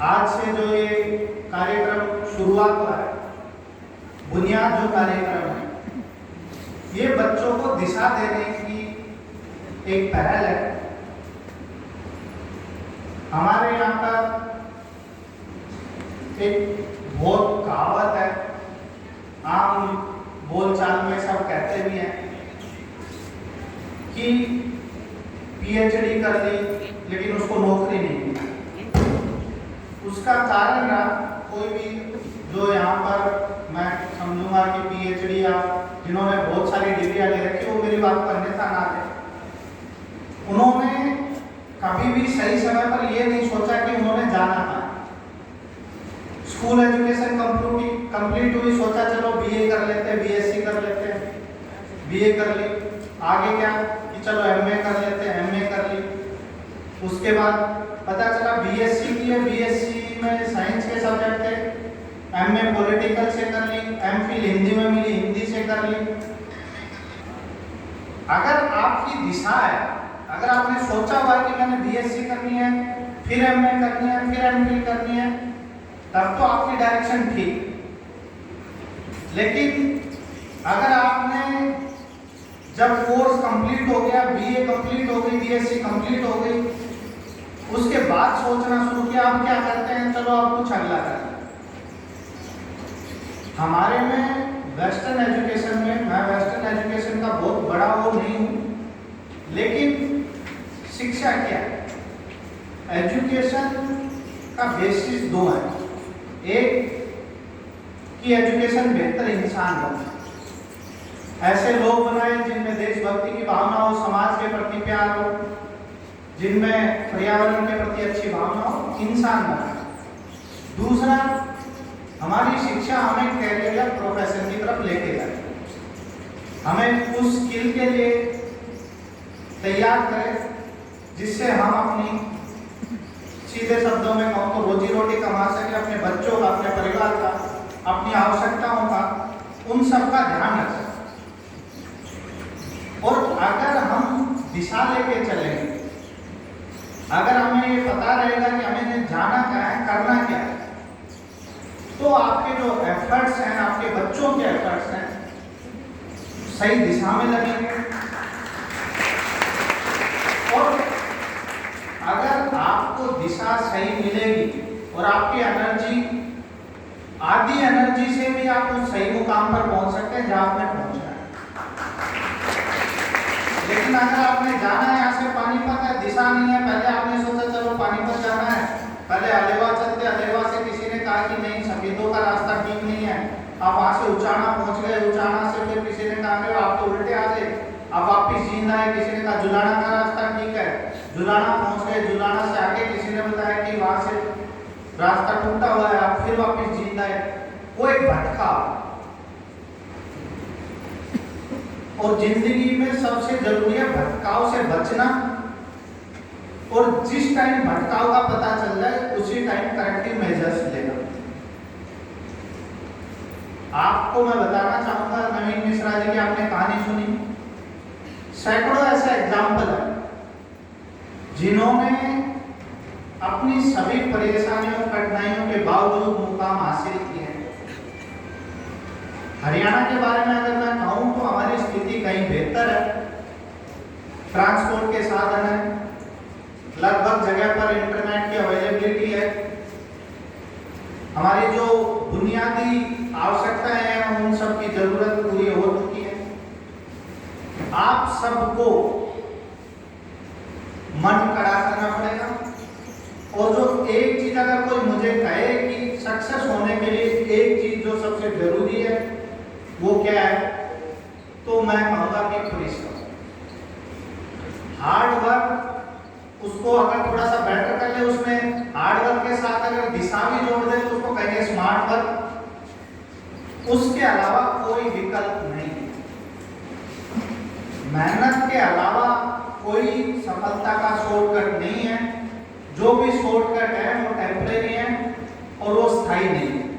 आज से जो ये कार्यक्रम शुरुआत हुआ है, बुनियाद जो कार्यक्रम है, ये बच्चों को दिशा देने की एक पहल है। हमारे यहाँ पर एक बहुत कहावत है, आम बोलचाल में सब कहते भी हैं कि पीएचडी कर ली लेकिन उसको नौकरी नहीं मिली। उसका कारण रहा, कोई भी जो यहाँ पर मैं समझूंगा कि पीएचडी या जिन्होंने बहुत सारी डिग्रियां ले रखी, वो मेरी बात करने का ना थे। उन्होंने कभी भी सही समय पर ये नहीं सोचा कि उन्होंने जाना था। स्कूल एजुकेशन कंप्लीट हुई, सोचा चलो बीए कर लेते हैं, बीएससी कर लेते हैं, बीए कर ली। आगे क्या कि चलो एमए कर लेते हैं, एमए कर ली। उसके बाद पता चला बीएससी की है, बीएससी में साइंस के सब्जेक्ट थे, एमए पॉलिटिकल से कर ली, एमफिल हिंदी में मिली, हिंदी से कर ली। अगर आपकी दिशा है, अगर आपने सोचा हुआ कि मैंने बीएससी करनी है, फिर एमए करनी है, फिर एमफिल करनी है, तब तो आपकी डायरेक्शन ठीक। लेकिन अगर आपने जब कोर्स कंप्लीट हो गया, बीए कंप्लीट हो गई, बीएससी कंप्लीट हो गई, उसके बाद सोचना शुरू किया अब क्या करते हैं, चलो अब कुछ अगला करें। हमारे में वेस्टर्न एजुकेशन में, मैं वेस्टर्न एजुकेशन का बहुत बड़ा वो नहीं हूँ, लेकिन शिक्षा क्या है, एजुकेशन का बेसिस दो है। एक कि एजुकेशन बेहतर इंसान बने, ऐसे लोग बनाए जिनमें देशभक्ति की भावना हो, समाज के प्रति प्यार हो, जिनमें पर्यावरण के प्रति अच्छी भावना हो, इंसान बने। दूसरा, हमारी शिक्षा हमें कैरियर या प्रोफेशन की तरफ लेके जाए, हमें उस स्किल के लिए तैयार करे जिससे हम अपनी, सीधे शब्दों में कहूँ तो, रोजी रोटी कमा सके, अपने बच्चों का, अपने परिवार का, अपनी आवश्यकताओं का, उन सब का ध्यान रख सकें। और अगर हम दिशा लेके चलेंगे, अगर हमें ये पता रहेगा कि हमें जाना क्या है, करना क्या है, तो आपके जो एफर्ट्स हैं, आपके बच्चों के एफर्ट्स हैं, सही दिशा में लगेंगे। और अगर आपको दिशा सही मिलेगी और आपकी एनर्जी, आधी एनर्जी से भी आप उस सही मुकाम पर पहुंच सकते हैं जहां आपने पहुंचना है। लेकिन अगर आपने जाना है, यहाँ से पानीपत है, दिशा नहीं है, पहले आपने सोचा चलो पानीपत जाना है, पहले अलेवा चलते, अलेवा से किसी ने कहा कि नहीं, सफेदों का रास्ता ठीक नहीं है, आप वहां से उचाना पहुंच गए, उचाना से फिर किसी ने कहा आप तो उल्टे आ गए, अब वापिस जींद आए, किसी ने कहा जुलाना का रास्ता ठीक है, जुलाना पहुंच गए, जुलाना से आगे किसी ने बताया कि वहां से रास्ता टूटा हुआ है, आप फिर वापिस जींद आए। वो एक भटकाव। और जिंदगी में सबसे जरूरी है भटकाव से बचना, और जिस टाइम भटकाव का पता चल जाए उसी टाइम करेक्टिव मेजर्स लेना। आपको मैं बताना चाहूंगा, नवीन मिश्रा जी की आपने कहानी सुनी, सैकड़ों ऐसे एग्जाम्पल है जिन्होंने अपनी सभी परेशानियों, कठिनाइयों के बावजूद मुकाम हासिल किए हैं। हरियाणा के बारे में अगर मैं कहूं तो हमारी स्थिति कहीं बेहतर है, ट्रांसपोर्ट के साधन है, लगभग जगह पर इंटरनेट की अवेलेबिलिटी है, हमारी जो बुनियादी आवश्यकताएं हैं उन सब की जरूरत पूरी हो चुकी है। आप सबको मन कड़ा करना पड़ेगा। और जो एक चीज अगर कोई मुझे कहे कि सक्सेस होने के लिए एक चीज जो सबसे जरूरी है वो क्या है, तो मैं कहूंगा कि परिश्रम, हार्ड वर्क। उसको अगर थोड़ा सा बेटर कर ले, उसमें हार्ड वर्क के साथ अगर दिशा भी जोड़ दे तो उसको कहेंगे स्मार्ट वर्क। उसके अलावा कोई विकल्प नहीं, मेहनत के अलावा कोई सफलता का शॉर्टकट नहीं है। जो भी शॉर्टकट है वो टेम्परेरी है और वो स्थायी नहीं है।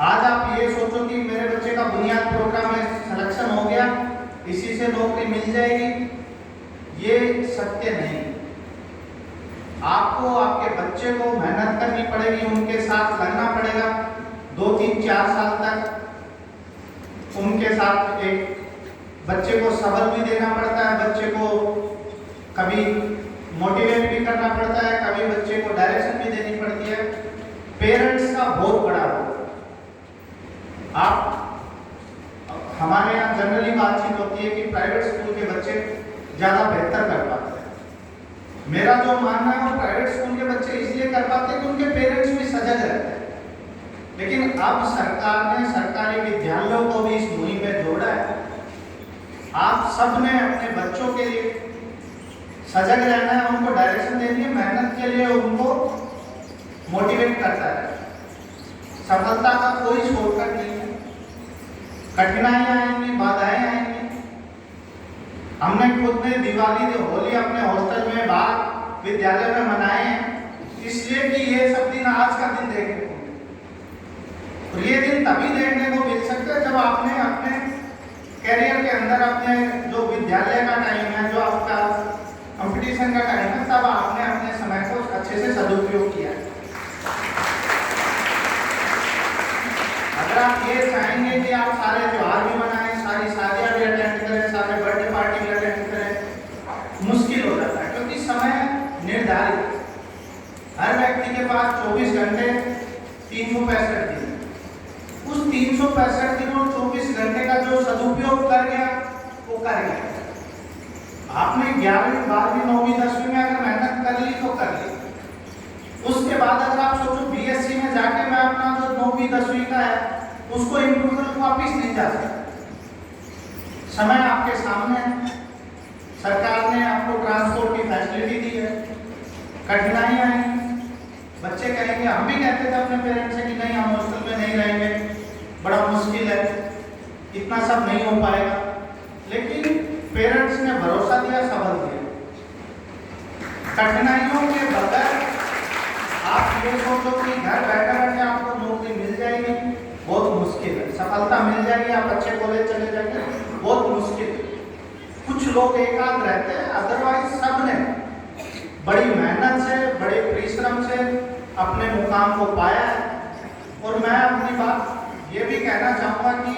आज आप ये सोचो कि मेरे बच्चे का बुनियाद प्रोग्राम में सिलेक्शन हो गया, इसी से नौकरी मिल जाएगी, ये सत्य नहीं। आपको आपके बच्चे को मेहनत करनी पड़ेगी, उनके साथ लगना पड़ेगा 2, 3, 4 साल तक। उनके साथ एक बच्चे को सबक भी देना पड़ता है, बच्चे को कभी मोटिवेट भी करना पड़ता है, कभी बच्चे को डायरेक्शन भी देनी पड़ती है। पेरेंट्स का बहुत बड़ा रोल। आप हमारे यहाँ जनरली बातचीत होती है कि प्राइवेट स्कूल के बच्चे ज़्यादा बेहतर कर पाते हैं। मेरा जो मानना है वो प्राइवेट स्कूल के बच्चे इसलिए कर पाते हैं कि उनके पेरेंट्स भी सजग रहते हैं। लेकिन अब सरकार ने सरकारी विद्यालयों को भी इस मुहिम में जोड़ा है। आप सब ने अपने बच्चों के लिए सजग रहना है, उनको डायरेक्शन देनी है, मेहनत के लिए उनको मोटिवेट करता है। सफलता का कोई शॉर्टकट नहीं है, कठिनाइयां आएंगी, बाधाएं आएंगी। हमने खुद ने दिवाली होली अपने हॉस्टल में बाहर विद्यालय में मनाए हैं, इसलिए कि ये सब दिन आज का दिन देखने को मिले। और ये दिन तभी देखने को मिल सकता है जब आपने अपने कैरियर के अंदर अपने जो विद्यालय का टाइम है, जो आपका कंपटीशन का टाइम है, तब आपने अपने समय को अच्छे से सदुपयोग किया है। अगर आप ये चाहेंगे कि आप सारे त्योहार भी मनाएं, सारी शादियां भी अटेंड करें, सारे बर्थडे पार्टी भी अटेंड करें, मुश्किल हो जाता है, क्योंकि समय निर्धारित। हर व्यक्ति के पास 24 घंटे 365 दिन। उस 365 दिनों 24 घंटे का जो सदुपयोग कर गया वो कर गया। आपने 11वीं 12वीं 9वीं 10वीं में अगर मेहनत कर ली तो कर ली। उसके बाद अगर आप सोचो बीएससी में जाके मैं अपना जो 9वीं 10वीं का है उसको इम्प्रूव करके वापिस नहीं जा सकता। समय आपके सामने है, सरकार ने आपको ट्रांसपोर्ट की फैसिलिटी दी है। कठिनाइयां आएंगी, बच्चे कहेंगे, हम भी कहते थे अपने पेरेंट्स से कि नहीं हम हॉस्टल में नहीं रहेंगे, बड़ा मुश्किल है, इतना सब नहीं हो पाएगा। लेकिन पेरेंट्स ने भरोसा दिया, सबक दिया। कठिनाइयों के बगैर आप ये सोचो कि घर बैठे बैठे आपको नौकरी मिल जाएगी, बहुत मुश्किल है। सफलता मिल जाएगी, आप अच्छे कॉलेज चले जाएंगे, बहुत मुश्किल है। कुछ लोग एकांत रहते हैं, अदरवाइज सब ने बड़ी मेहनत से, बड़े परिश्रम से अपने मुकाम को पाया है। और मैं अपनी बात ये भी कहना चाहूँगा कि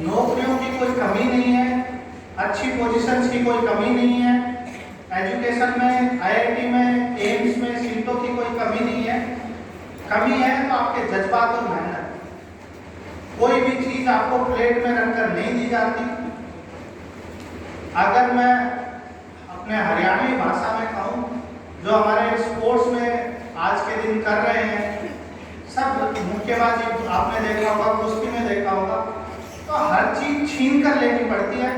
नौकरियों की कोई कमी नहीं है, अच्छी पोजीशंस की कोई कमी नहीं है, एजुकेशन में, आईआईटी में, एम्स में सीटों की कोई कमी नहीं है। कमी है तो आपके जज्बात और मेहनत। कोई भी चीज आपको प्लेट में रखकर नहीं दी जाती। अगर मैं अपने हरियाणवी भाषा में कहूँ, जो हमारे स्पोर्ट्स में आज के दिन कर रहे हैं, सब मुक्केबाजी आपने देखा होगा, कुश्ती में देखा होगा, तो हर चीज छीन कर लेनी पड़ती है।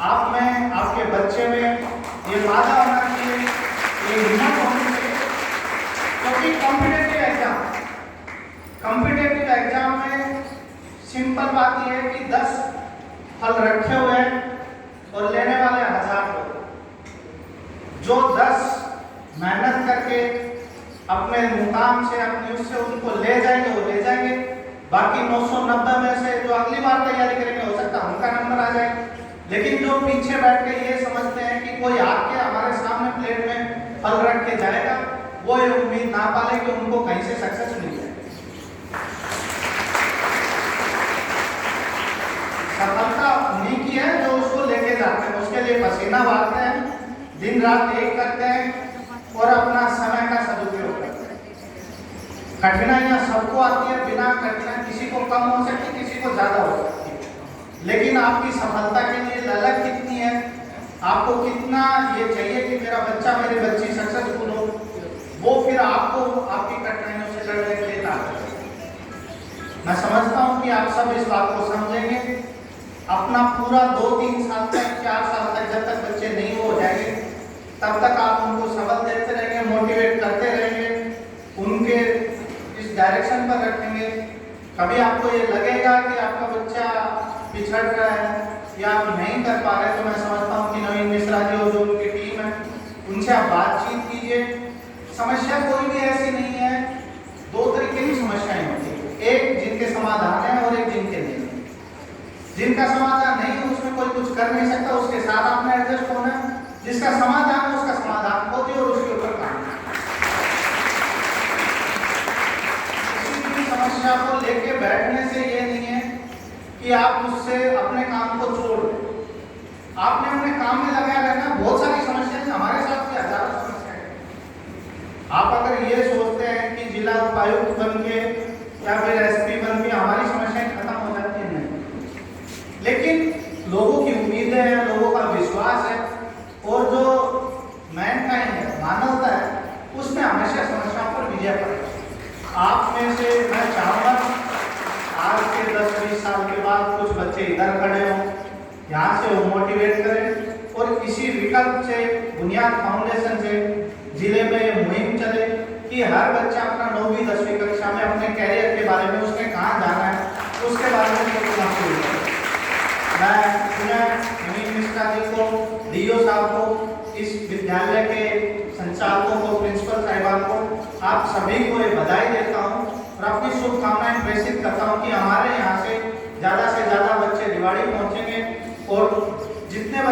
आप में, आपके बच्चे में ये वादा होना चाहिए, ये हिम्मत होनी चाहिए, क्योंकि कॉम्पिटेटिव एग्जाम में सिंपल बात यह है कि 10 फल रखे हुए हैं और लेने वाले 1000 लोग। जो 10 मेहनत करके अपने मुकाम से, अपने उससे उनको ले जाएंगे वो ले जाएंगे। बाकी 990 में से जो अगली बार तैयारी करेंगे, हो सकता है उनका नंबर आ जाए। लेकिन जो पीछे बैठ के ये समझते हैं कि कोई आके हमारे सामने प्लेट में फल रख के जाएगा, वो ये उम्मीद ना पाले कि उनको कहीं से सक्सेस मिल जाए। सफलता उन्हीं की है जो उसको लेके जाते हैं, उसके लिए पसीना बहाते हैं, दिन रात एक करते हैं और अपना समय का सदुपयोग करते हैं। कठिनाइयां सबको आती है, बिना कठिनाई किसी को कम हो सकती, किसी को ज्यादा हो सकती है। लेकिन आपकी सफलता के लिए ललक कितनी है, आपको कितना ये चाहिए कि मेरा बच्चा, मेरी बच्ची सक्सेसफुल हो, वो फिर आपको आपकी कठिनाइयों से लड़ने के लिए ताकत है। मैं समझता हूँ कि आप सब इस बात को समझेंगे। अपना पूरा 2-3 साल तक, 4 साल तक, जब तक बच्चे नहीं हो जाएंगे, तब तक आप उनको सबक देते रहेंगे, मोटिवेट करते रहेंगे, उनके इस डायरेक्शन पर रखेंगे। कभी आपको ये लगेगा कि आपका बच्चा पिछड़ रहा है या आप नहीं कर पा रहे, तो मैं समझता हूँ कि नवीन मिश्रा जी और जो उनकी टीम है, उनसे आप बातचीत कीजिए। समस्या कोई भी ऐसी नहीं है, 2 तरीके की समस्याएं होती है, एक जिनके समाधान है और एक जिनके नहीं। जिनका समाधान नहीं है उसमें कोई कुछ कर नहीं सकता, उसके साथ आपने एडजस्ट होना है। जिसका समाधान है उसका समाधान खोजिए और उसके ऊपर काम। समस्या को लेके बैठने से ये नहीं है कि आप उससे अपने काम को छोड़ दें। आपने अपने काम में लगाया रहना। बहुत सारी समस्याएं हमारे साथ भी हजारों समस्याएं हैं। आप अगर ये सोचते हैं कि जिला उपायुक्त बन के या फिर एसपी बन के हमारी समस्याएं खत्म हो जाती हैं, नहीं। लेकिन लोगों की उम्मीदें हैं, लोगों का विश्वास है, और जो मैनकाइंड है, मानवता है, उसमें हमेशा समस्याओं पर विजय पाएगी। आप में से मैं चाहूँगा आज के 10-20 साल के बाद कुछ बच्चे इधर खड़े हों, यहाँ से वो मोटिवेट करें और इसी विकल्प से, बुनियाद फाउंडेशन से जिले में ये मुहिम चले कि हर बच्चा अपना 9वीं 10वीं कक्षा में अपने कैरियर के बारे में, उसने कहाँ जाना है, उसके बारे में सोचना शुरू करें। मैं नवीन मिश्रा जी को, डीओ साहब को, इस विद्यालय के संचालकों को, प्रिंसिपल साहिबान को, आप सभी को ये बधाई देता हूँ और अपनी शुभकामनाएं प्रेषित करता हूँ कि हमारे यहाँ से ज़्यादा बच्चे दिवाड़ी पहुँचेंगे और जितने